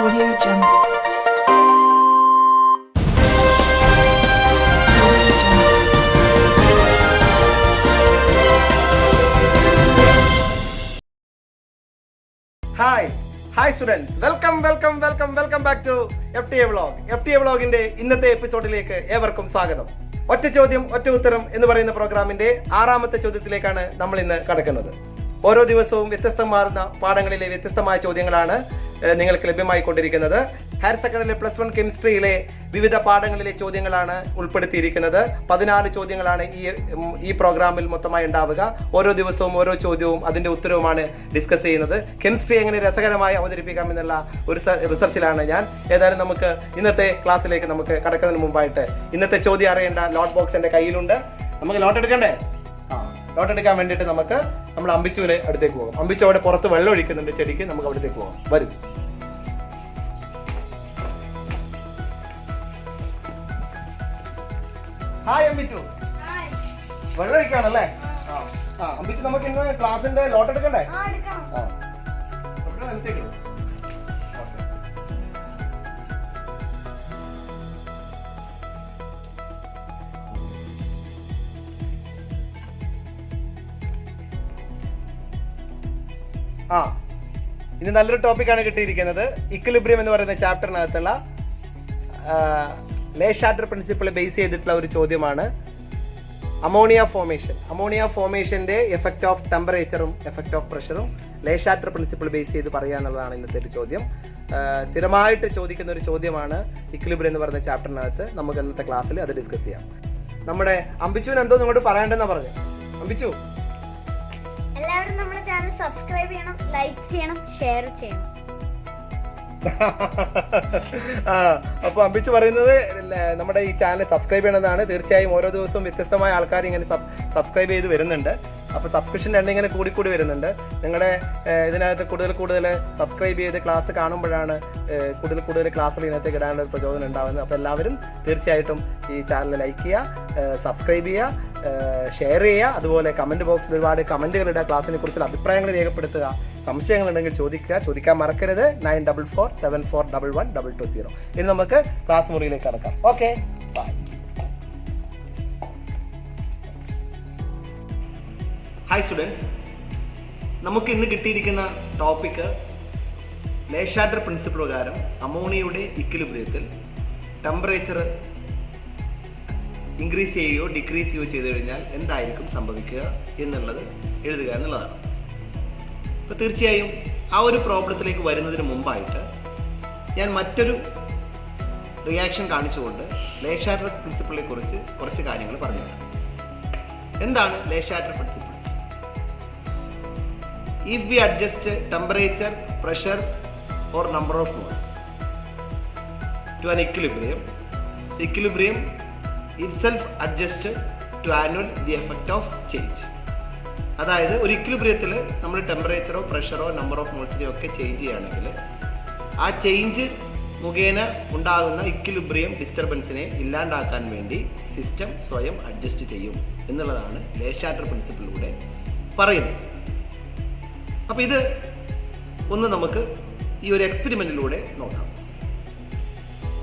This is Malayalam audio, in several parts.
Audio Jungle. Hi students, welcome back to FTA vlog. FTA വ്ളോഗിന്റെ ഇന്നത്തെ എപ്പിസോഡിലേക്ക് ഏവർക്കും സ്വാഗതം. ഒറ്റ ചോദ്യം ഒറ്റ ഉത്തരം എന്ന് പറയുന്ന പ്രോഗ്രാമിന്റെ 6ാമത്തെ ചോദ്യത്തിലേക്കാണ് നമ്മൾ ഇന്ന് കടക്കുന്നത്. ഓരോ ദിവസവും വ്യത്യസ്തമാർന്ന പാഠങ്ങളിലെ വ്യത്യസ്തമായ ചോദ്യങ്ങളാണ് നിങ്ങൾക്ക് ലഭ്യമായിക്കൊണ്ടിരിക്കുന്നത്. ഹയർ സെക്കൻഡറി +1 കെമിസ്ട്രിയിലെ വിവിധ പാഠങ്ങളിലെ ചോദ്യങ്ങളാണ് ഉൾപ്പെടുത്തിയിരിക്കുന്നത്. 14 ചോദ്യങ്ങളാണ് ഈ പ്രോഗ്രാമിൽ മൊത്തമായി ഉണ്ടാവുക. ഓരോ ദിവസവും ഓരോ ചോദ്യവും അതിൻ്റെ ഉത്തരവുമാണ് ഡിസ്കസ് ചെയ്യുന്നത്. കെമിസ്ട്രി എങ്ങനെ രസകരമായി അവതരിപ്പിക്കാം എന്നുള്ള ഒരു റിസർച്ചിലാണ് ഞാൻ. ഏതായാലും നമുക്ക് ഇന്നത്തെ ക്ലാസ്സിലേക്ക് നമുക്ക് കടക്കുന്നതിന് മുമ്പായിട്ട് ഇന്നത്തെ ചോദ്യം അറിയേണ്ട നോട്ട് ബോക്സ് എൻ്റെ കയ്യിലുണ്ട്. നമുക്ക് നോട്ട് എടുക്കണ്ടേ? നോട്ട് എടുക്കാൻ വേണ്ടിയിട്ട് നമ്മൾ അമ്പിച്ചുവിനെ അടുത്തേക്ക് പോകും. അമ്പിച്ചു അവിടെ പുറത്ത് വെള്ളം ഒഴിക്കുന്നുണ്ട് ചെടിക്ക്. നമുക്ക് അവിടത്തേക്ക് പോകാം. വരും. ഹായ് അമ്പിച്ചു, വെള്ളം ഒഴിക്കാണല്ലേ? അമ്പിച്ചു, നമുക്ക് ഇന്ന് ക്ലാസ്സിന്റെ നോട്ട് എടുക്കണ്ടേ? ഇനി നല്ലൊരു ടോപ്പിക്കാണ് കിട്ടിയിരിക്കുന്നത്. ഇക്വിലിബ്രിയം എന്ന് പറയുന്ന ചാപ്റ്ററിനകത്തുള്ള ലേ ഷാറ്റർ പ്രിൻസിപ്പിൾ ബേസ് ചെയ്തിട്ടുള്ള ഒരു ചോദ്യമാണ് അമോണിയ ഫോമേഷന്റെ എഫക്റ്റ് ഓഫ് ടെമ്പറേച്ചറും എഫക്റ്റ് ഓഫ് പ്രഷറും ലേ ഷാറ്റർ പ്രിൻസിപ്പിൾ ബേസ് ചെയ്ത് പറയുക എന്നുള്ളതാണ് ഇന്നത്തെ ഒരു ചോദ്യം. സ്ഥിരമായിട്ട് ചോദിക്കുന്ന ഒരു ചോദ്യമാണ് ഇക്വിലിബ്രിയം എന്ന് പറയുന്ന ചാപ്റ്ററിനകത്ത്. നമുക്ക് ഇന്നത്തെ ക്ലാസ്സിൽ അത് ഡിസ്കസ് ചെയ്യാം. നമ്മുടെ അമ്പിച്ചുവിന് എന്തോ നിങ്ങളോട് പറയണ്ടെന്നാ പറഞ്ഞു. അമ്പിച്ചു, എല്ലാവരും നമ്മുടെ ചാനൽ സബ്സ്ക്രൈബ് ചെയ്യണം, ലൈക്ക് ചെയ്യണം, ഷെയർ ചെയ്യണം. അപ്പോൾ അമ്പിച്ചു പറയുന്നത് നമ്മുടെ ഈ ചാനൽ സബ്സ്ക്രൈബ് ചെയ്യണമെന്നാണ്. തീർച്ചയായും ഓരോ ദിവസവും വ്യത്യസ്തമായ ആൾക്കാർ ഇങ്ങനെ സബ്സ്ക്രൈബ് ചെയ്ത് വരുന്നുണ്ട്. അപ്പോൾ സബ്സ്ക്രിപ്ഷൻ എണ്ണം ഇങ്ങനെ കൂടി വരുന്നുണ്ട്. നിങ്ങളുടെ ഇതിനകത്ത് കൂടുതൽ സബ്സ്ക്രൈബ് ചെയ്ത് ക്ലാസ് കാണുമ്പോഴാണ് കൂടുതൽ ക്ലാസ്സുകൾ ഇതിനകത്തേക്ക് ഇടാനുള്ള ഒരു പ്രചോദനം ഉണ്ടാകുന്നത്. അപ്പോൾ എല്ലാവരും തീർച്ചയായിട്ടും ഈ ചാനൽ ലൈക്ക് ചെയ്യുക, സബ്സ്ക്രൈബ് ചെയ്യുക, ഷെയർ ചെയ്യുക. അതുപോലെ കമൻറ്റ് ബോക്സിൽ ഒരുപാട് കമൻറ്റുകൾ ഇടുക, ക്ലാസ്സിനെ കുറിച്ചുള്ള അഭിപ്രായങ്ങൾ രേഖപ്പെടുത്തുക, സംശയങ്ങളുണ്ടെങ്കിൽ ചോദിക്കാൻ മറക്കരുത്. 9447411220. ഇനി നമുക്ക് ക്ലാസ് മുറിയിലേക്ക് കടക്കാം. Okay, by. ഹായ് സ്റ്റുഡൻസ്, നമുക്ക് ഇന്ന് കിട്ടിയിരിക്കുന്ന ടോപ്പിക്ക് ലേ ഷാറ്റർ പ്രിൻസിപ്പിൾ പ്രകാരം അമോണിയയുടെ ഇക്വിലിബ്രിയത്തിൽ ടെമ്പറേച്ചർ ഇൻക്രീസ് ചെയ്യുകയോ ഡിക്രീസ് ചെയ്യുകയോ ചെയ്തു കഴിഞ്ഞാൽ എന്തായിരിക്കും സംഭവിക്കുക എന്നുള്ളത് എഴുതുക എന്നുള്ളതാണ്. അപ്പോൾ തീർച്ചയായും ആ ഒരു പ്രോബ്ലത്തിലേക്ക് വരുന്നതിന് മുമ്പായിട്ട് ഞാൻ മറ്റൊരു റിയാക്ഷൻ കാണിച്ചുകൊണ്ട് ലേ ഷാറ്റർ പ്രിൻസിപ്പിളിനെ കുറിച്ച് കുറച്ച് കാര്യങ്ങൾ പറഞ്ഞുതരാം. എന്താണ് Le Chatelier principle? If we adjust temperature, pressure or number of moles to an equilibrium, the equilibrium itself adjusts to annul the effect of change. അതായത് ഒരു ഇക്വിലിബ്രിയത്തിൽ നമ്മൾ ടെമ്പറേച്ചറോ പ്രഷറോ നമ്പർ ഓഫ് മോൾസിനെയോ ഒക്കെ ചേഞ്ച് ചെയ്യുകയാണെങ്കിൽ ആ ചേഞ്ച് മുഖേന ഉണ്ടാകുന്ന ഇക്വിലിബ്രിയം ഡിസ്റ്റർബൻസിനെ ഇല്ലാണ്ടാക്കാൻ വേണ്ടി സിസ്റ്റം സ്വയം അഡ്ജസ്റ്റ് ചെയ്യും എന്നുള്ളതാണ് ലേ ഷാറ്റർ പ്രിൻസിപ്പിളിലൂടെ പറയുന്നത്. അപ്പോൾ ഇത് ഒന്ന് നമുക്ക് ഈ ഒരു എക്സ്പെരിമെൻറ്റിലൂടെ നോക്കാം.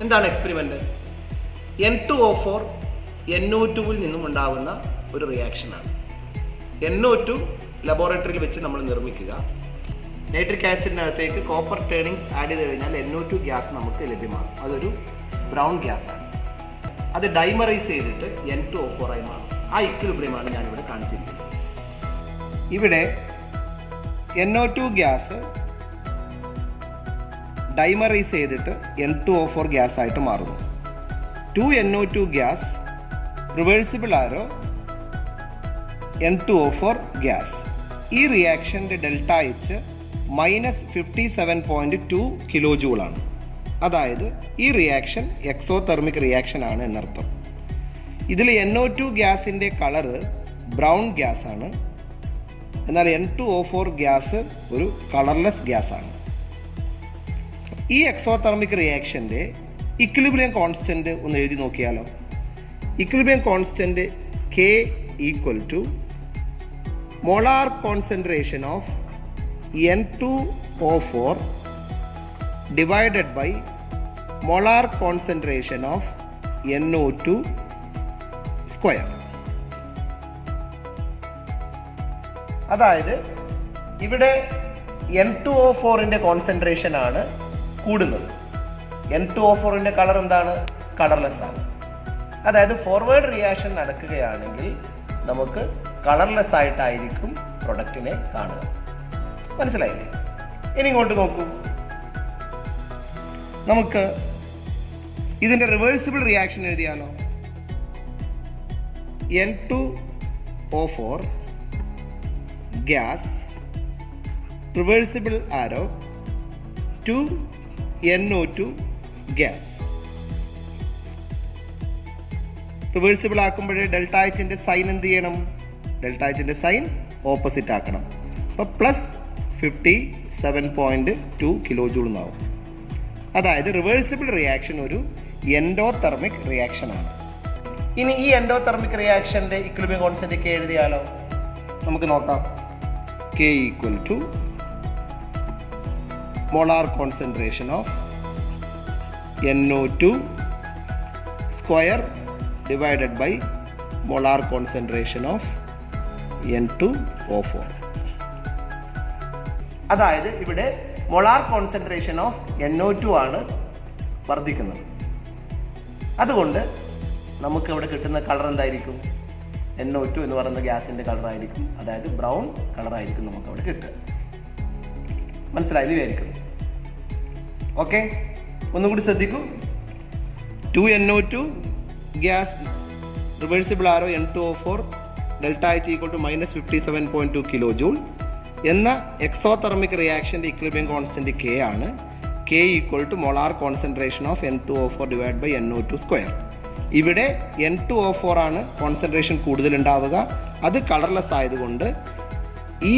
എന്താണ് എക്സ്പെരിമെൻറ്റ്? N2O4 NO2-വിൽ നിന്നും ഉണ്ടാകുന്ന ഒരു റിയാക്ഷനാണ്. NO2 ലബോറട്ടറിയിൽ വെച്ച് നമ്മൾ നിർമ്മിക്കുക. നൈട്രിക് ആസിഡിനകത്തേക്ക് കോപ്പർ ടേണിങ്സ് ആഡ് ചെയ്ത് കഴിഞ്ഞാൽ NO2 ഗ്യാസ് നമുക്ക് ലഭ്യമാകും. അതൊരു ബ്രൗൺ ഗ്യാസാണ്. അത് ഡൈമറൈസ് ചെയ്തിട്ട് N2O4 ആയി മാറും. ആ ഇക്വിലിബ്രിയമാണ് ഞാനിവിടെ കാണിച്ചിരിക്കുന്നത്. ഇവിടെ NO2 ഗ്യാസ് ഡൈമറൈസ് ചെയ്തിട്ട് N2O4 ഗ്യാസ് ആയിട്ട് മാറുന്നു. 2NO2 gas reversible arrow N2O4 gas. ഈ റിയാക്ഷൻ്റെ ഡെൽറ്റ എച്ച് -57.2 കിലോ ജൂളാണ്. അതായത് ഈ റിയാക്ഷൻ എക്സോതെർമിക് റിയാക്ഷൻ ആണ് എന്നർത്ഥം. ഇതിൽ NO2 ഗ്യാസിൻ്റെ കളറ് ബ്രൗൺ ഗ്യാസാണ്. എന്നാൽ N2O4 ഗ്യാസ് ഒരു കളർലെസ് ഗ്യാസാണ്. ഈ എക്സോതെർമിക് റിയാക്ഷൻ്റെ ഇക്വിലിബ്രിയം കോൺസ്റ്റൻറ്റ് ഒന്ന് എഴുതി നോക്കിയാലോ. Equilibrium constant K = molar concentration of N2O4 divided by molar concentration of NO2 square. അതായത് ഇവിടെ N2O4ൻ്റെ കോൺസെൻട്രേഷൻ ആണ് കൂടുന്നത്. N2O4ൻ്റെ കളർ എന്താണ്? കളർലെസ് ആണ്. അതായത് ഫോർവേഡ് റിയാക്ഷൻ നടക്കുകയാണെങ്കിൽ നമുക്ക് കളർലെസ് ആയിട്ടായിരിക്കും പ്രൊഡക്റ്റിനെ കാണുക. മനസ്സിലായില്ലേ? ഇനി ഇങ്ങോട്ട് നോക്കൂ. നമുക്ക് ഇതിൻ്റെ റിവേഴ്സിബിൾ റിയാക്ഷൻ എഴുതിയാലോ? N2O4 gas reversible arrow to NO2 gas. Reversible ആക്കുമ്പോഴേ ഡെൽറ്റ എച്ചിൻ്റെ സൈൻ എന്ത് ചെയ്യണം? ഡെൽറ്റ എച്ചിൻ്റെ സൈൻ ഓപ്പോസിറ്റ് ആക്കണം. അപ്പോൾ +57.2 കിലോ ജൂൾ എന്നാവും. അതായത് റിവേഴ്സിബിൾ റിയാക്ഷൻ ഒരു എൻഡോതെർമിക് റിയാക്ഷൻ ആണ്. ഇനി ഈ എൻഡോതെർമിക് റിയാക്ഷൻ്റെ ഇക്വിലിബ്രിയം കോൺസ്റ്റന്റ് K എഴുതിയാലോ? നമുക്ക് നോക്കാം. K equal to molar concentration of NO2 square divided by molar concentration of N2O4. അതായത് ഇവിടെ molar concentration of NO2 ആണ് വർദ്ധിക്കുന്നത്. അതുകൊണ്ട് നമുക്ക് ഇവിടെ കിട്ടുന്ന കളർ എന്തായിരിക്കും? NO2 എന്ന് പറയുന്ന ഗ്യാസിൻ്റെ കളറായിരിക്കും. അതായത് ബ്രൗൺ കളറായിരിക്കും നമുക്ക് അവിടെ കിട്ടുക. മനസ്സിലായത് വിചാരിക്കുന്നു. ഓക്കെ, ഒന്നും കൂടി ശ്രദ്ധിക്കൂ. 2NO2 gas reversible arrow N2O4 delta H equal to -57.2 kilo joule എന്ന എക്സോതെർമിക് റിയാക്ഷൻ്റെ ഇക്വിലിബ്രിയം കോൺസ്റ്റന്റ് K ആണ്. K equal to molar concentration of N2O4 divide by NO2 square. ഇവിടെ N2O4 ആണ് കോൺസെൻട്രേഷൻ കൂടുതലുണ്ടാവുക. അത് കളർലെസ് ആയതുകൊണ്ട് ഈ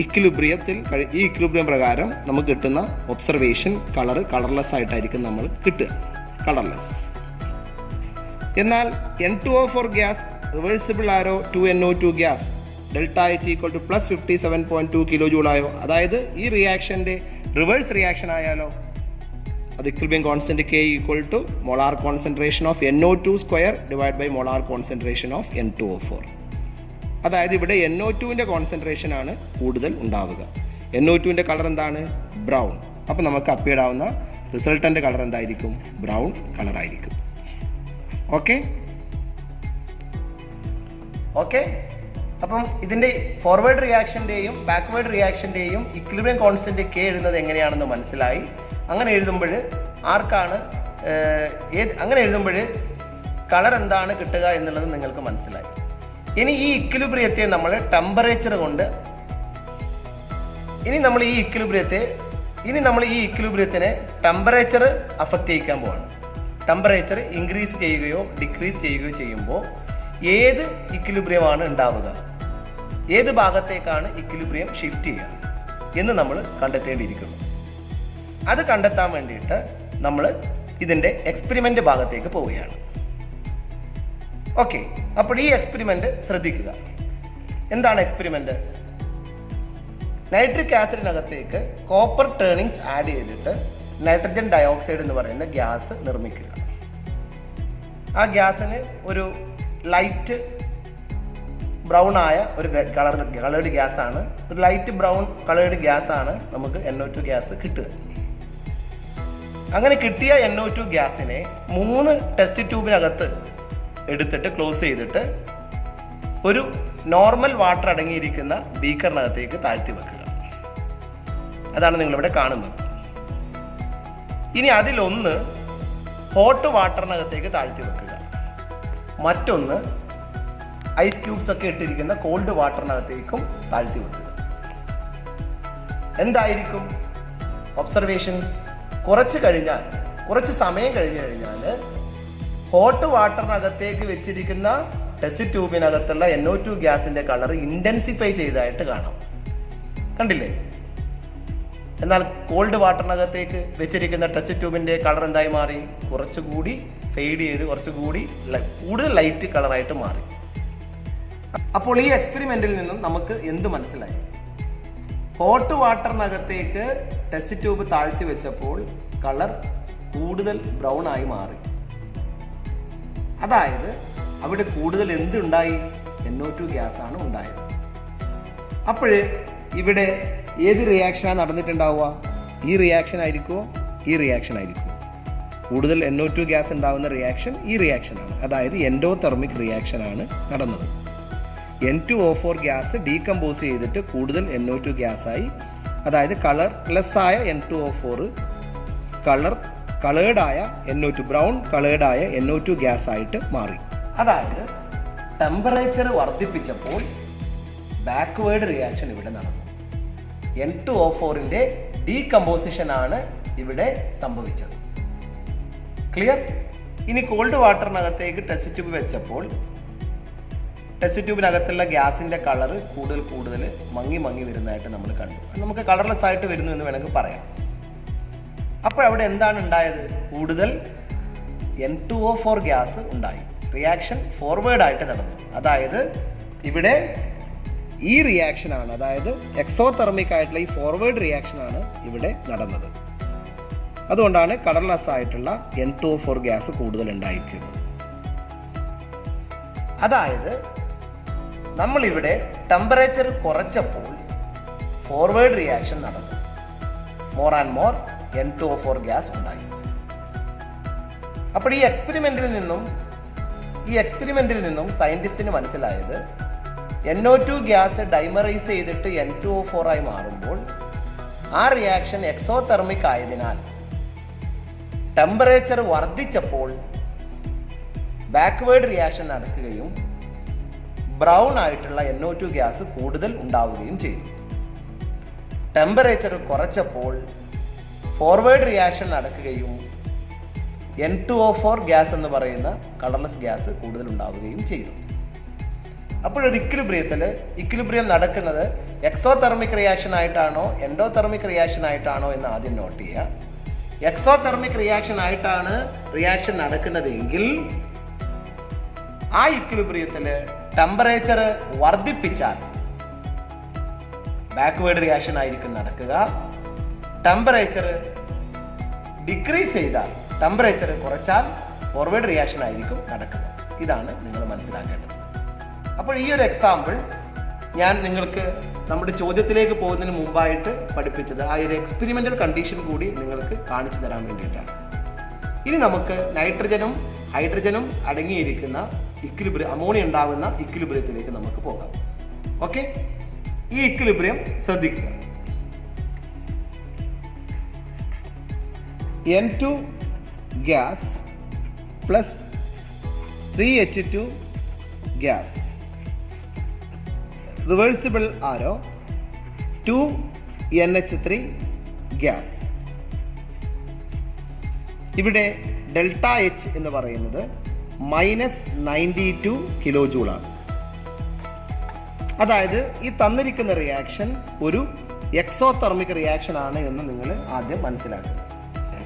ഇക്വിലിബ്രിയം പ്രകാരം നമുക്ക് കിട്ടുന്ന ഒബ്സർവേഷൻ കളർലെസ് ആയിട്ടായിരിക്കും നമ്മൾ കിട്ടുക, കളർലെസ്. എന്നാൽ N2O4 gas reversible arrow 2NO2 gas delta H equal to +57.2 kilo joule ആയോ? അതായത് ഈ റിയാക്ഷൻ്റെ റിവേഴ്സ് റിയാക്ഷൻ ആയാലോ? അത് equilibrium constant K equal to molar concentration of NO2 square divide by molar concentration of N2O4. അതായത് ഇവിടെ NO2ൻ്റെ കോൺസെൻട്രേഷൻ ആണ് കൂടുതൽ ഉണ്ടാവുക. NO2ൻ്റെ കളർ എന്താണ്? ബ്രൗൺ. അപ്പോൾ നമുക്ക് അപ്പിയർ ആവുന്ന റിസൾട്ടൻ്റെ കളർ എന്തായിരിക്കും? ബ്രൗൺ കളറായിരിക്കും. ഓക്കെ ഓക്കെ അപ്പം ഇതിൻ്റെ ഫോർവേഡ് റിയാക്ഷൻ്റെയും ബാക്ക്വേർഡ് റിയാക്ഷൻ്റെയും ഇക്വിലിബ്രിയം കോൺസ്റ്റന്റ് K എഴുതുന്നത് എങ്ങനെയാണെന്ന് മനസ്സിലായി. അങ്ങനെ എഴുതുമ്പോൾ അങ്ങനെ എഴുതുമ്പോൾ കളർ എന്താണ് കിട്ടുക എന്നുള്ളത് നിങ്ങൾക്ക് മനസ്സിലായി. ഇനി ഈ ഇക്വിലിബ്രിയത്തെ നമ്മൾ ടെമ്പറേച്ചർ കൊണ്ട് നമ്മൾ ഈ ഇക്വിലിബ്രിയത്തിനെ ടെമ്പറേച്ചർ അഫക്റ്റ് ചെയ്യിക്കാൻ പോവാണ്. ടെമ്പറേച്ചർ ഇൻക്രീസ് ചെയ്യുകയോ ഡിക്രീസ് ചെയ്യുകയോ ചെയ്യുമ്പോൾ ഏത് ഇക്വിലിബ്രിയമാണ് ഉണ്ടാവുക, ഏത് ഭാഗത്തേക്കാണ് ഇക്വിലിബ്രിയം ഷിഫ്റ്റ് ചെയ്യുക എന്ന് നമ്മൾ കണ്ടെത്തേണ്ടിയിരിക്കുന്നു. അത് കണ്ടെത്താൻ വേണ്ടിയിട്ട് നമ്മൾ ഇതിൻ്റെ എക്സ്പെരിമെൻ്റ് ഭാഗത്തേക്ക് പോവുകയാണ്. ഓക്കെ, അപ്പോൾ ഈ എക്സ്പെരിമെൻ്റ് ശ്രദ്ധിക്കുക. എന്താണ് experiment? Nitric ആസിഡിനകത്തേക്ക് copper turnings add ചെയ്തിട്ട് നൈട്രജൻ ഡയോക്സൈഡ് എന്ന് പറയുന്ന ഗ്യാസ് നിർമ്മിക്കുക. ആ ഗ്യാസിന് ഒരു ലൈറ്റ് ബ്രൗൺ ആയ ഒരു കളേർഡ് ഗ്യാസാണ്, ഒരു ലൈറ്റ് ബ്രൗൺ കളേർഡ് ഗ്യാസാണ് നമുക്ക് NO2 ഗ്യാസ് കിട്ടുക. അങ്ങനെ കിട്ടിയ NO2 ഗ്യാസിനെ 3 ടെസ്റ്റ് ട്യൂബിനകത്ത് എടുത്തിട്ട് ക്ലോസ് ചെയ്തിട്ട് ഒരു നോർമൽ വാട്ടർ അടങ്ങിയിരിക്കുന്ന ബീക്കറിനകത്തേക്ക് താഴ്ത്തി വെക്കുക. അതാണ് നിങ്ങളിവിടെ കാണുന്നത്. ഇനി അതിലൊന്ന് ഹോട്ട് വാട്ടറിനകത്തേക്ക് താഴ്ത്തി വെക്കുക, മറ്റൊന്ന് ഐസ് ക്യൂബ്സ് ഒക്കെ ഇട്ടിരിക്കുന്ന കോൾഡ് വാട്ടറിനകത്തേക്കും താഴ്ത്തി വെക്കുക. എന്തായിരിക്കും ഒബ്സർവേഷൻ? കുറച്ച് സമയം കഴിഞ്ഞു കഴിഞ്ഞാൽ ഹോട്ട് വാട്ടറിനകത്തേക്ക് വെച്ചിരിക്കുന്ന ടെസ്റ്റ് ട്യൂബിനകത്തുള്ള NO2 ഗ്യാസിന്റെ കളർ ഇന്റൻസിഫൈ ചെയ്തതായിട്ട് കാണാം. കണ്ടില്ലേ? എന്നാൽ കോൾഡ് വാട്ടറിനകത്തേക്ക് വെച്ചിരിക്കുന്ന ടെസ്റ്റ് ട്യൂബിന്റെ കളർ എന്തായി മാറി? കുറച്ചുകൂടി ഫെയ്ഡ് ചെയ്ത് കുറച്ചുകൂടി കൂടുതൽ ലൈറ്റ് കളറായിട്ട് മാറി. അപ്പോൾ ഈ എക്സ്പെരിമെന്റിൽ നിന്നും നമുക്ക് എന്ത് മനസ്സിലായി? ഹോട്ട് വാട്ടറിനകത്തേക്ക് ടെസ്റ്റ് ട്യൂബ് താഴ്ത്തി വെച്ചപ്പോൾ കളർ കൂടുതൽ ബ്രൗൺ ആയി മാറി. അതായത് അവിടെ കൂടുതൽ എന്തുണ്ടായി? NO2 ഗ്യാസ് ആണ് ഉണ്ടായത്. അപ്പോൾ ഇവിടെ ഏത് റിയാക്ഷനാണ് നടന്നിട്ടുണ്ടാവുക? ഈ റിയാക്ഷൻ ആയിരിക്കുമോ? ഈ റിയാക്ഷൻ ആയിരിക്കും. കൂടുതൽ NO2 ഗ്യാസ് ഉണ്ടാവുന്ന റിയാക്ഷൻ ഈ റിയാക്ഷനാണ്. അതായത് എൻഡോതെർമിക് റിയാക്ഷൻ ആണ് നടന്നത്. N2O4 ഗ്യാസ് ഡീകമ്പോസ് ചെയ്തിട്ട് കൂടുതൽ NO2 ഗ്യാസായി. അതായത് കളർലെസ് ആയ N2O4 കളേർഡായ NO2 brown കളേർഡായ NO2 gas ആയിട്ട് മാറി. അതായത് ടെമ്പറേച്ചർ വർദ്ധിപ്പിച്ചപ്പോൾ ബാക്ക്വേർഡ് റിയാക്ഷൻ ഇവിടെ നടന്നു. N2O4ന്റെ ഡീകമ്പോസിഷൻ ആണ് ഇവിടെ സംഭവിച്ചത്. ക്ലിയർ? ഇനി കോൾഡ് വാട്ടറിനകത്തേക്ക് ടെസ്റ്റ് ട്യൂബ് വെച്ചപ്പോൾ ടെസ്റ്റ് ട്യൂബിനകത്തുള്ള ഗ്യാസിന്റെ കളർ കൂടുതൽ മങ്ങി വരുന്നതായിട്ട് നമ്മൾ കണ്ടു. നമുക്ക് കളർലെസ് ആയിട്ട് വരുന്നു എന്ന് വേണമെങ്കിൽ പറയാം. അപ്പോൾ അവിടെ എന്താണ് ഉണ്ടായത്? കൂടുതൽ N2O4 ഗ്യാസ് ഉണ്ടായി. റിയാക്ഷൻ ഫോർവേഡ് ആയിട്ട് നടന്നു. അതായത് ഇവിടെ ഈ റിയാക്ഷനാണ്, അതായത് എക്സോതെർമിക് ആയിട്ടുള്ള ഈ ഫോർവേഡ് റിയാക്ഷനാണ് ഇവിടെ നടന്നത്. അതുകൊണ്ടാണ് കളർലെസ് ആയിട്ടുള്ള N2O4 ഗ്യാസ് കൂടുതൽ ഉണ്ടായിരിക്കുന്നത്. അതായത് നമ്മളിവിടെ ടെമ്പറേച്ചർ കുറച്ചപ്പോൾ ഫോർവേഡ് റിയാക്ഷൻ നടന്നു. More and more N2O4 gas ഉണ്ടായി. അപ്പോൾ ഈ എക്സ്പെരിമെന്റിൽ നിന്നും സയന്റിസ്റ്റിന് മനസ്സിലായത് NO2 ഗ്യാസ് ഡൈമറൈസ് ചെയ്തിട്ട് N2O4 ആയി മാറുമ്പോൾ ആ റിയാക്ഷൻ എക്സോതെർമിക് ആയതിനാൽ ടെമ്പറേച്ചർ വർദ്ധിച്ചപ്പോൾ ബാക്ക്വേർഡ് റിയാക്ഷൻ നടക്കുകയും ബ്രൗൺ ആയിട്ടുള്ള NO2 ഗ്യാസ് കൂടുതൽ ഉണ്ടാവുകയും ചെയ്തു. ടെമ്പറേച്ചർ കുറച്ചപ്പോൾ ഫോർവേഡ് റിയാക്ഷൻ നടക്കുകയും N2O4 ഗ്യാസ് എന്ന് പറയുന്ന കളർലെസ് ഗ്യാസ് കൂടുതൽ ഉണ്ടാവുകയും ചെയ്തു. അപ്പോഴൊരു ഇക്വിലിബ്രിയം നടക്കുന്നത് എക്സോതെർമിക് റിയാക്ഷൻ ആയിട്ടാണോ എൻഡോതെർമിക് റിയാക്ഷൻ ആയിട്ടാണോ എന്ന് ആദ്യം നോട്ട് ചെയ്യുക. എക്സോതെർമിക് റിയാക്ഷൻ ആയിട്ടാണ് റിയാക്ഷൻ നടക്കുന്നതെങ്കിൽ ആ ഇക്വിലിബ്രിയത്തിൽ ടെമ്പറേച്ചർ വർദ്ധിപ്പിച്ചാൽ ബാക്ക്വേർഡ് റിയാക്ഷൻ ആയിരിക്കും നടക്കുക. ടെമ്പറേച്ചർ ഡിക്രീസ് ചെയ്താൽ, ടെമ്പറേച്ചർ കുറച്ചാൽ ഫോർവേഡ് റിയാക്ഷൻ ആയിരിക്കും നടക്കുക. ഇതാണ് നിങ്ങൾ മനസ്സിലാക്കേണ്ടത്. അപ്പോൾ ഈ ഒരു എക്സാമ്പിൾ ഞാൻ നിങ്ങൾക്ക് നമ്മുടെ ചോദ്യത്തിലേക്ക് പോകുന്നതിന് മുമ്പായിട്ട് പഠിപ്പിച്ചത് ആ ഒരു എക്സ്പെരിമെൻ്റൽ കണ്ടീഷൻ കൂടി നിങ്ങൾക്ക് കാണിച്ചു തരാൻ വേണ്ടിയിട്ടാണ്. ഇനി നമുക്ക് നൈട്രജനും ഹൈഡ്രജനും അടങ്ങിയിരിക്കുന്ന അമോണിയ ഉണ്ടാകുന്ന ഇക്വിലിബ്രിയത്തിലേക്ക് നമുക്ക് പോകാം. ഓക്കെ, ഈ ഇക്വിലിബ്രിയം ശ്രദ്ധിക്കുക. N2 gas plus 3H2 gas, reversible arrow 2NH3 gas. ഇവിടെ ഡെൽറ്റ H എന്ന് പറയുന്നത് -92 കിലോ ജൂളാണ്. അതായത് ഈ തന്നിരിക്കുന്ന റിയാക്ഷൻ ഒരു എക്സോതെർമിക് റിയാക്ഷൻ ആണ് എന്ന് നിങ്ങൾ ആദ്യം മനസ്സിലാക്കുക.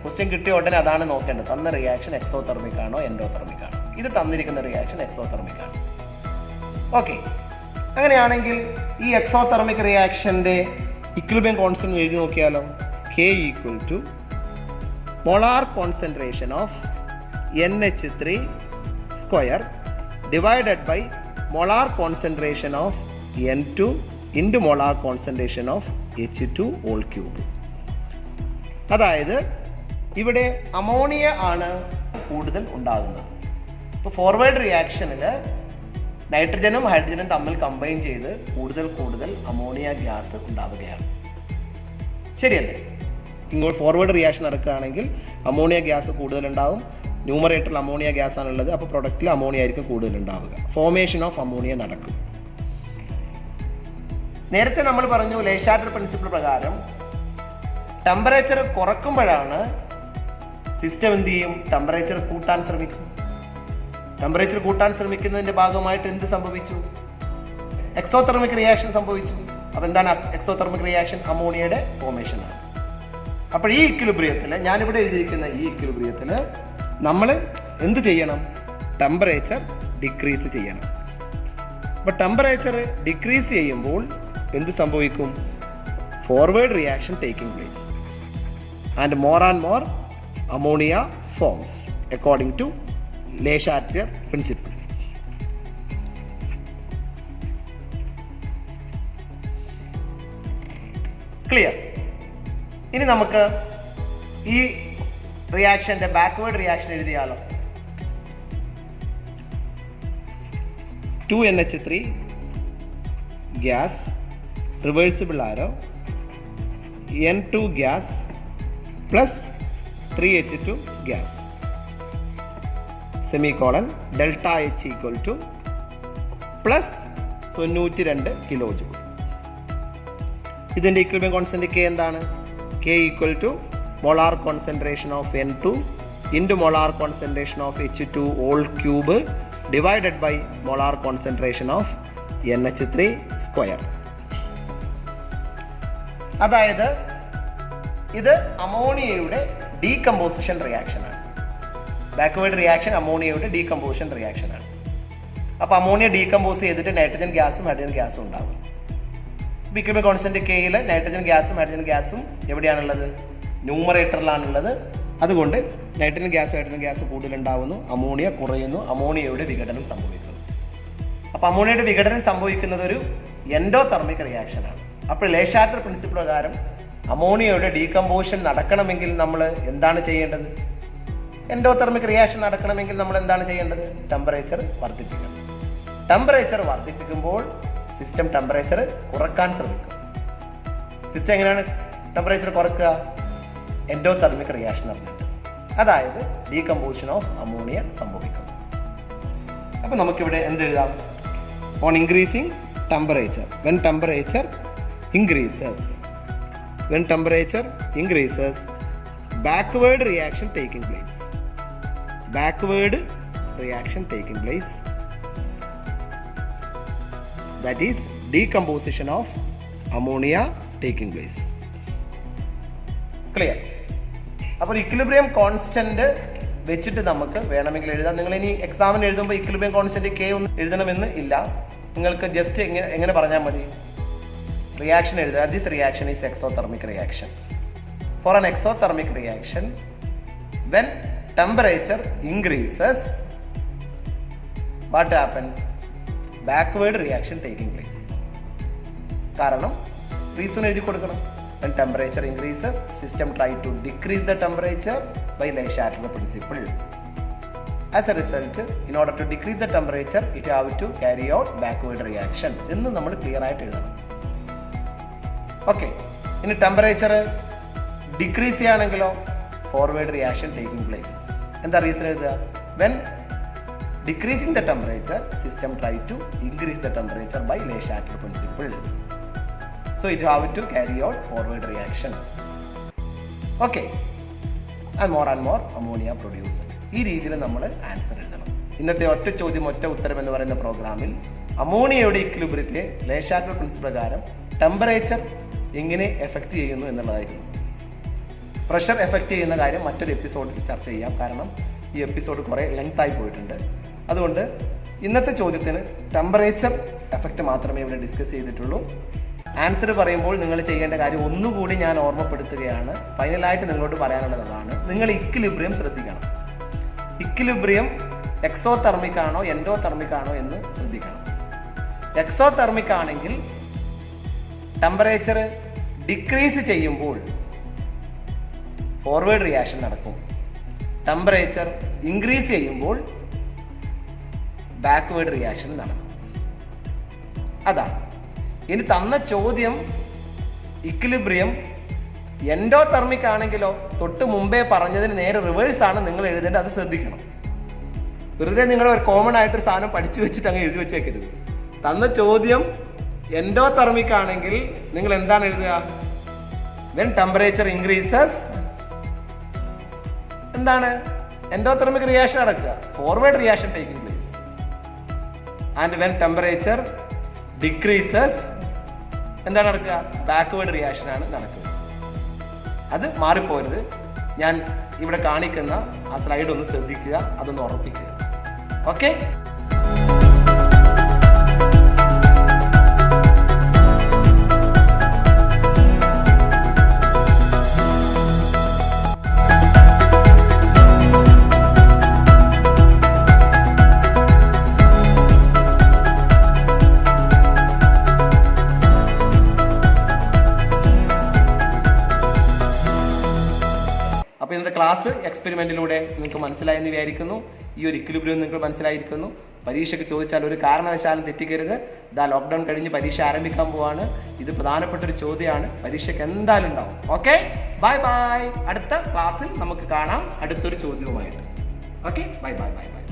ക്വസ്റ്റ്യൻ കിട്ടിയ ഉടനെ അതാണ് നോക്കേണ്ടത്. തന്ന റിയാക്ഷൻ എക്സോതെർമിക് ആണോ എൻഡോതെർമിക് ആണോ? ഇത് തന്നിരിക്കുന്ന റിയാക്ഷൻ എക്സോതെർമിക് ആണ്. ഓക്കെ, അങ്ങനെയാണെങ്കിൽ ഈ എക്സോതെർമിക് റിയാക്ഷൻ്റെ ഇക്വിലിബ്രിയം കോൺസ്റ്റന്റ് എഴുതി നോക്കിയാലോ. K = molar concentration of NH3 square divided by molar concentration of N2 into molar concentration of H2 whole cube. അതായത് ഇവിടെ അമോണിയ ആണ് കൂടുതൽ ഉണ്ടാകുന്നത്. ഇപ്പോൾ ഫോർവേഡ് റിയാക്ഷനിൽ നൈട്രജനും ഹൈഡ്രജനും തമ്മിൽ കമ്പൈൻ ചെയ്ത് കൂടുതൽ അമോണിയ ഗ്യാസ് ഉണ്ടാവുകയാണ്. ശരിയല്ലേ? ഇങ്ങോട്ട് ഫോർവേഡ് റിയാക്ഷൻ നടക്കുകയാണെങ്കിൽ അമോണിയ ഗ്യാസ് കൂടുതൽ ഉണ്ടാവും. ന്യൂമറേറ്ററിൽ അമോണിയ ഗ്യാസ് ആണുള്ളത്, അപ്പോൾ പ്രൊഡക്റ്റിൽ അമോണിയ ആയിരിക്കും കൂടുതൽ ഉണ്ടാവുക. ഫോർമേഷൻ ഓഫ് അമോണിയ നടക്കും. നേരത്തെ നമ്മൾ പറഞ്ഞു ലേ ഷാർട്ടർ പ്രിൻസിപ്പിൾ പ്രകാരം ടെമ്പറേച്ചർ കുറക്കുമ്പോഴാണ് സിസ്റ്റം എന്ത് ചെയ്യും? ടെമ്പറേച്ചർ കൂട്ടാൻ ശ്രമിക്കും. ടെമ്പറേച്ചർ കൂട്ടാൻ ശ്രമിക്കുന്നതിൻ്റെ ഭാഗമായിട്ട് എന്ത് സംഭവിച്ചു? എക്സോതെർമിക് റിയാക്ഷൻ സംഭവിച്ചു. അപ്പോൾ എന്താണ് എക്സോതെർമിക് റിയാക്ഷൻ? അമോണിയയുടെ ഫോർമേഷനാണ്. അപ്പോൾ ഈ ഇക്വിലിബ്രിയത്തിൽ, ഞാനിവിടെ എഴുതിയിരിക്കുന്ന ഈ ഇക്വിലിബ്രിയത്തിൽ നമ്മൾ എന്ത് ചെയ്യണം? ടെമ്പറേച്ചർ ഡിക്രീസ് ചെയ്യണം. അപ്പോൾ ടെമ്പറേച്ചർ ഡിക്രീസ് ചെയ്യുമ്പോൾ എന്ത് സംഭവിക്കും? Forward reaction taking place and more ammonia forms according to Le Chatelier principle. Clear. ഇനി നമുക്ക് ഈ റിയാക്ഷൻ്റെ ബാക്ക്വേർഡ് റിയാക്ഷൻ എഴുതിയാലോ. 2NH3 gas, reversible arrow, N2 gas plus 3H2 gas, semicolon delta H equal to plus 92 kilo joule. ഇതിൻ്റെ ഇക്വിലിബ്രിയം കോൺസ്റ്റന്റ് K എന്താണ്? K equal to molar concentration of N2 into molar concentration of H2 whole cube divided by molar concentration of NH3 square. അതായത് ഇത് അമോണിയയുടെ ഡീകമ്പോസിഷൻ റിയാക്ഷനാണ്. ബാക്ക്വേർഡ് റിയാക്ഷൻ അമോണിയയുടെ ഡീകമ്പോസിഷൻ റിയാക്ഷനാണ്. അപ്പോൾ അമോണിയ ഡീകമ്പോസ് ചെയ്തിട്ട് നൈട്രജൻ ഗ്യാസും ഹൈഡ്രജൻ ഗ്യാസും ഉണ്ടാവും. ഇക്വിലിബ്രിയം കോൺസ്റ്റന്റ് കെയിൽ നൈട്രജൻ ഗ്യാസും ഹൈഡ്രജൻ ഗ്യാസും എവിടെയാണുള്ളത്? ന്യൂമറേറ്ററിലാണുള്ളത്. അതുകൊണ്ട് നൈട്രജൻ ഗ്യാസ് കൂടുതലുണ്ടാവുന്നു, അമോണിയ കുറയുന്നു, അമോണിയയുടെ വിഘടനം സംഭവിക്കുന്നു. അപ്പോൾ അമോണിയയുടെ വിഘടനം സംഭവിക്കുന്നത് ഒരു എൻഡോതെർമിക് റിയാക്ഷനാണ്. അപ്പോൾ Le Chatelier പ്രിൻസിപ്പിൾ പ്രകാരം അമോണിയയുടെ ഡീകമ്പോസിഷൻ നടക്കണമെങ്കിൽ നമ്മൾ എന്താണ് ചെയ്യേണ്ടത്? എൻഡോതെർമിക് റിയാക്ഷൻ നടക്കണമെങ്കിൽ നമ്മൾ എന്താണ് ചെയ്യേണ്ടത്? ടെമ്പറേച്ചർ വർദ്ധിപ്പിക്കണം. ടെമ്പറേച്ചർ വർദ്ധിപ്പിക്കുമ്പോൾ സിസ്റ്റം ടെമ്പറേച്ചർ കുറക്കാൻ ശ്രമിക്കും. സിസ്റ്റം എങ്ങനെയാണ് ടെമ്പറേച്ചർ കുറക്കുക? എൻഡോതെർമിക് റിയാക്ഷൻ നടന്നിട്ട്, അതായത് ഡീകമ്പോസിഷൻ ഓഫ് അമോണിയ സംഭവിക്കും. അപ്പോൾ നമുക്കിവിടെ എന്തെഴുതാം? On increasing temperature, when temperature increases, when temperature increases, backward reaction taking place. Backward reaction taking place, that is decomposition of ammonia taking place. Clear? അപ്പോൾ ഇക്വിലിബ്രിയം കോൺസ്റ്റന്റ് വെച്ചിട്ട് നമുക്ക് വേണമെങ്കിൽ എഴുതാം. നിങ്ങൾ ഇനി എക്സാമിന് എഴുതുമ്പോൾ ഇക്വിലിബ്രിയം കോൺസ്റ്റന്റ് K ഒന്നും എഴുതണമെന്ന് ഇല്ല. നിങ്ങൾക്ക് ജസ്റ്റ് എങ്ങനെ പറഞ്ഞാൽ മതി? റിയാക്ഷൻ എഴുതുക. This reaction is exothermic reaction. For an exothermic reaction when temperature increases, what happens? Backward reaction taking place. കാരണം റീസൺ എഴുതി കൊടുക്കണം. When temperature increases, system try to decrease the temperature by Le Chatelier principle. As a result, in order to decrease the temperature, it have to carry out backward reaction എന്ന് നമ്മൾ ക്ലിയർ ആയിട്ട് എഴുതണം. ഓക്കെ. ഇനി ടെമ്പറേച്ചർ ഡിക്രീസ് ചെയ്യുകയാണെങ്കിലോ? Forward reaction taking place. എന്താ റീസൺ എഴുതുക? When decreasing the temperature, system try to increase the temperature by Le Chatelier principle. So it have to carry out forward reaction. Okay. And more ammonia produced. ഈ രീതിയിൽ നമ്മൾ ആൻസർ എഴുതണം. ഇന്നത്തെ ഒറ്റ ചോദ്യം ഒറ്റ ഉത്തരം എന്ന് പറയുന്ന പ്രോഗ്രാമിൽ അമോണിയയുടെ ഇക്വിലിബ്രിയത്തിലെ Le Chatelier പ്രിൻസിപ്പിൾ പ്രകാരം ടെമ്പറേച്ചർ എങ്ങനെ എഫക്റ്റ് ചെയ്യുന്നു എന്നുള്ളതായിരുന്നു. പ്രഷർ എഫക്റ്റ് ചെയ്യുന്ന കാര്യം മറ്റൊരു എപ്പിസോഡിൽ ചർച്ച ചെയ്യാം. കാരണം ഈ എപ്പിസോഡ് കുറേ ലെങ്ത് ആയി പോയിട്ടുണ്ട്. അതുകൊണ്ട് ഇന്നത്തെ ചോദ്യത്തിന് ടെമ്പറേച്ചർ എഫക്റ്റ് മാത്രമേ ഇവിടെ ഡിസ്കസ് ചെയ്തിട്ടുള്ളൂ. ആൻസർ പറയുമ്പോൾ നിങ്ങൾ ചെയ്യേണ്ട കാര്യം ഒന്നുകൂടി ഞാൻ ഓർമ്മപ്പെടുത്തുകയാണ്. ഫൈനലായിട്ട് നിങ്ങളോട് പറയാനുള്ളത് അതാണ്. നിങ്ങൾ ഇക്വിലിബ്രിയം ശ്രദ്ധിക്കണം. ഇക്വിലിബ്രിയം എക്സോതെർമിക് ആണോ എൻഡോതെർമിക് ആണോ എന്ന് ശ്രദ്ധിക്കണം. എക്സോതെർമിക് ആണെങ്കിൽ ടെമ്പറേച്ചർ ഡിക്രീസ് ചെയ്യുമ്പോൾ ഫോർവേഡ് റിയാക്ഷൻ നടക്കും. ടെമ്പറേച്ചർ ഇൻക്രീസ് ചെയ്യുമ്പോൾ ബാക്ക്വേർഡ് റിയാക്ഷൻ നടക്കും. അതാണ്. ഇനി തന്ന ചോദ്യം ഇക്വിലിബ്രിയം എൻഡോതെർമിക് ആണെങ്കിലോ തൊട്ട് മുമ്പേ പറഞ്ഞതിന് നേരെ റിവേഴ്സ് ആണ് നിങ്ങൾ എഴുതേണ്ടത്. അത് ശ്രദ്ധിക്കണം. വെറുതെ നിങ്ങൾ ഒരു കോമൺ ആയിട്ടൊരു സാധനം പഠിച്ചു വെച്ചിട്ട് അങ്ങ് എഴുതി വെച്ചേക്കരുത്. തന്ന ചോദ്യം എൻഡോതെർമിക് ആണെങ്കിൽ നിങ്ങൾ എന്താണ് എഴുതുക? വെൻ ടെമ്പറേച്ചർ ഇൻക്രീസസ്, എന്താണ് എൻഡോതെർമിക് റിയാക്ഷൻ നടക്കുക? Forward reaction taking place. And when temperature decreases, എന്താണ് നടക്കുക? ബാക്ക്വേർഡ് റിയാക്ഷൻ ആണ് നടക്കുക. അത് മാറിപ്പോരുത്. ഞാൻ ഇവിടെ കാണിക്കുന്ന ആ സ്ലൈഡ് ഒന്ന് ശ്രദ്ധിക്കുക, അതൊന്ന് ഉറപ്പിക്കുക. ഓക്കെ. അപ്പോൾ ഇന്നത്തെ ക്ലാസ് എക്സ്പെരിമെൻറ്റിലൂടെ നിങ്ങൾക്ക് മനസ്സിലായെന്ന് വിചാരിക്കുന്നു. ഈ ഒരു ഇക്വിലിബ്രിയം നിങ്ങൾക്ക് മനസ്സിലായിരിക്കുന്നു. പരീക്ഷയ്ക്ക് ചോദിച്ചാൽ ഒരു കാരണവശാലും തെറ്റിക്കരുത്. ഇതാ ലോക്ക്ഡൗൺ കഴിഞ്ഞ് പരീക്ഷ ആരംഭിക്കാൻ പോവാണ്. ഇത് പ്രധാനപ്പെട്ട ഒരു ചോദ്യമാണ്, പരീക്ഷയ്ക്ക് എന്തായാലും ഉണ്ടാവും. Okay, bye bye. അടുത്ത ക്ലാസ്സിൽ നമുക്ക് കാണാം അടുത്തൊരു ചോദ്യവുമായിട്ട്. Okay, bye bye bye by.